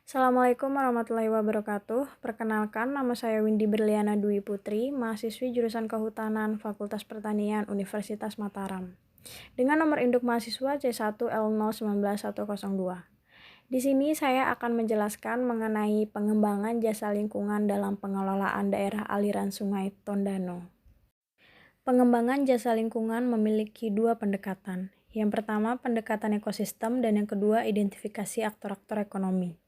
Assalamualaikum warahmatullahi wabarakatuh. Perkenalkan, nama saya Windy Berliana Dwi Putri, mahasiswi jurusan Kehutanan Fakultas Pertanian Universitas Mataram. Dengan nomor induk mahasiswa C1L019102. Di sini saya akan menjelaskan mengenai pengembangan jasa lingkungan dalam pengelolaan daerah aliran Sungai Tondano. Pengembangan jasa lingkungan memiliki dua pendekatan. Yang pertama, pendekatan ekosistem, dan yang kedua, identifikasi aktor-aktor ekonomi.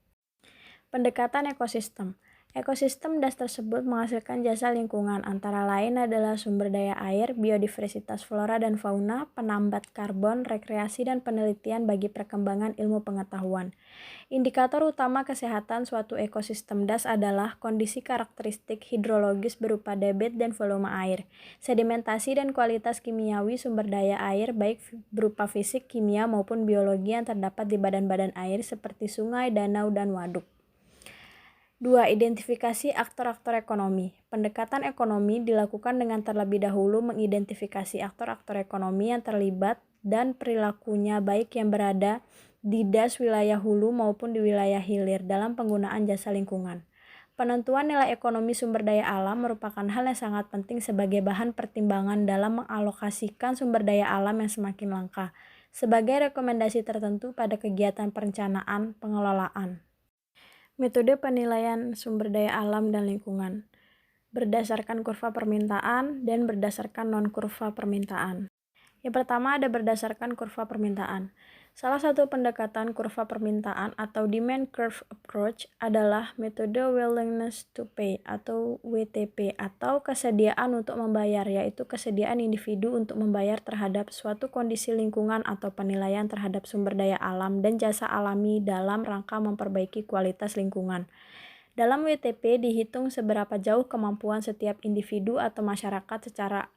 Pendekatan ekosistem. Ekosistem das tersebut menghasilkan jasa lingkungan, antara lain adalah sumber daya air, biodiversitas flora dan fauna, penambat karbon, rekreasi dan penelitian bagi perkembangan ilmu pengetahuan. Indikator utama kesehatan suatu ekosistem das adalah kondisi karakteristik hidrologis berupa debit dan volume air, sedimentasi dan kualitas kimiawi sumber daya air baik berupa fisik, kimia maupun biologi yang terdapat di badan-badan air seperti sungai, danau, dan waduk. 2. Identifikasi aktor-aktor ekonomi. Pendekatan ekonomi dilakukan dengan terlebih dahulu mengidentifikasi aktor-aktor ekonomi yang terlibat dan perilakunya baik yang berada di das wilayah hulu maupun di wilayah hilir dalam penggunaan jasa lingkungan. Penentuan nilai ekonomi sumber daya alam merupakan hal yang sangat penting sebagai bahan pertimbangan dalam mengalokasikan sumber daya alam yang semakin langka, sebagai rekomendasi tertentu pada kegiatan perencanaan pengelolaan. Metode penilaian sumber daya alam dan lingkungan berdasarkan kurva permintaan dan berdasarkan non-kurva permintaan. Yang pertama ada berdasarkan kurva permintaan. Salah satu pendekatan kurva permintaan atau demand curve approach adalah metode willingness to pay atau WTP atau kesediaan untuk membayar, yaitu kesediaan individu untuk membayar terhadap suatu kondisi lingkungan atau penilaian terhadap sumber daya alam dan jasa alami dalam rangka memperbaiki kualitas lingkungan. Dalam WTP dihitung seberapa jauh kemampuan setiap individu atau masyarakat secara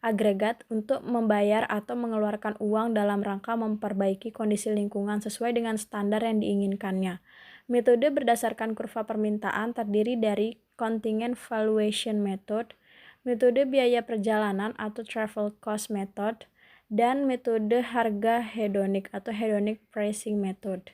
agregat untuk membayar atau mengeluarkan uang dalam rangka memperbaiki kondisi lingkungan sesuai dengan standar yang diinginkannya. Metode berdasarkan kurva permintaan terdiri dari contingent valuation method, metode biaya perjalanan atau travel cost method, dan metode harga hedonik atau hedonic pricing method.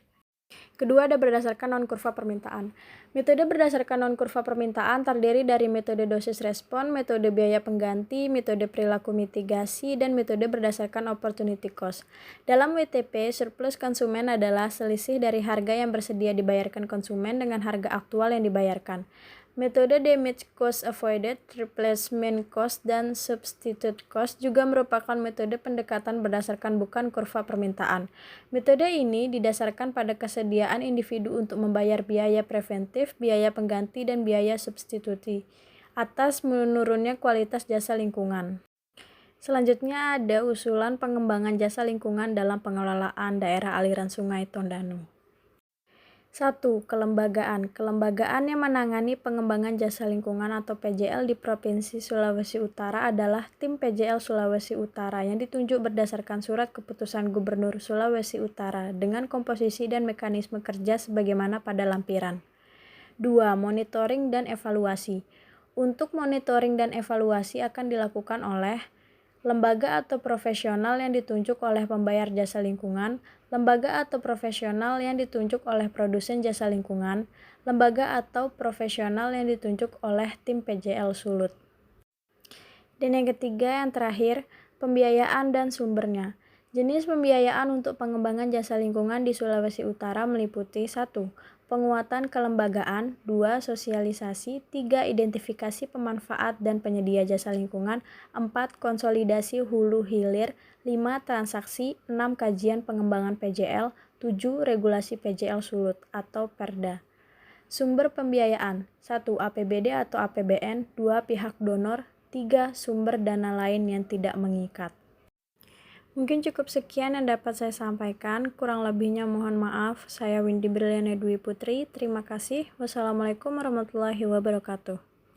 Kedua ada berdasarkan non-kurva permintaan. Metode berdasarkan non-kurva permintaan terdiri dari metode dosis respon, metode biaya pengganti, metode perilaku mitigasi, dan metode berdasarkan opportunity cost. Dalam WTP, surplus konsumen adalah selisih dari harga yang bersedia dibayarkan konsumen dengan harga aktual yang dibayarkan. Metode damage cost avoided, replacement cost, dan substitute cost juga merupakan metode pendekatan berdasarkan bukan kurva permintaan. Metode ini didasarkan pada kesediaan individu untuk membayar biaya preventif, biaya pengganti, dan biaya substitusi atas menurunnya kualitas jasa lingkungan. Selanjutnya ada usulan pengembangan jasa lingkungan dalam pengelolaan daerah aliran Sungai Tondano. 1. Kelembagaan. Kelembagaan yang menangani pengembangan jasa lingkungan atau PJL di Provinsi Sulawesi Utara adalah Tim PJL Sulawesi Utara yang ditunjuk berdasarkan surat keputusan Gubernur Sulawesi Utara dengan komposisi dan mekanisme kerja sebagaimana pada lampiran. 2. Monitoring dan evaluasi. Untuk monitoring dan evaluasi akan dilakukan oleh lembaga atau profesional yang ditunjuk oleh pembayar jasa lingkungan, lembaga atau profesional yang ditunjuk oleh produsen jasa lingkungan, lembaga atau profesional yang ditunjuk oleh tim PJL Sulut. Dan yang ketiga, yang terakhir, pembiayaan dan sumbernya. Jenis pembiayaan untuk pengembangan jasa lingkungan di Sulawesi Utara meliputi 1. Penguatan kelembagaan, 2. Sosialisasi, 3. Identifikasi pemanfaat dan penyedia jasa lingkungan, 4. Konsolidasi hulu hilir, 5. Transaksi, 6. Kajian pengembangan PJL, 7. Regulasi PJL Sulut atau Perda. Sumber pembiayaan, 1. APBD atau APBN, 2. Pihak donor, 3. Sumber dana lain yang tidak mengikat. Mungkin cukup sekian yang dapat saya sampaikan, kurang lebihnya mohon maaf. Saya Windy Berliana Dwi Putri, terima kasih. Wassalamualaikum warahmatullahi wabarakatuh.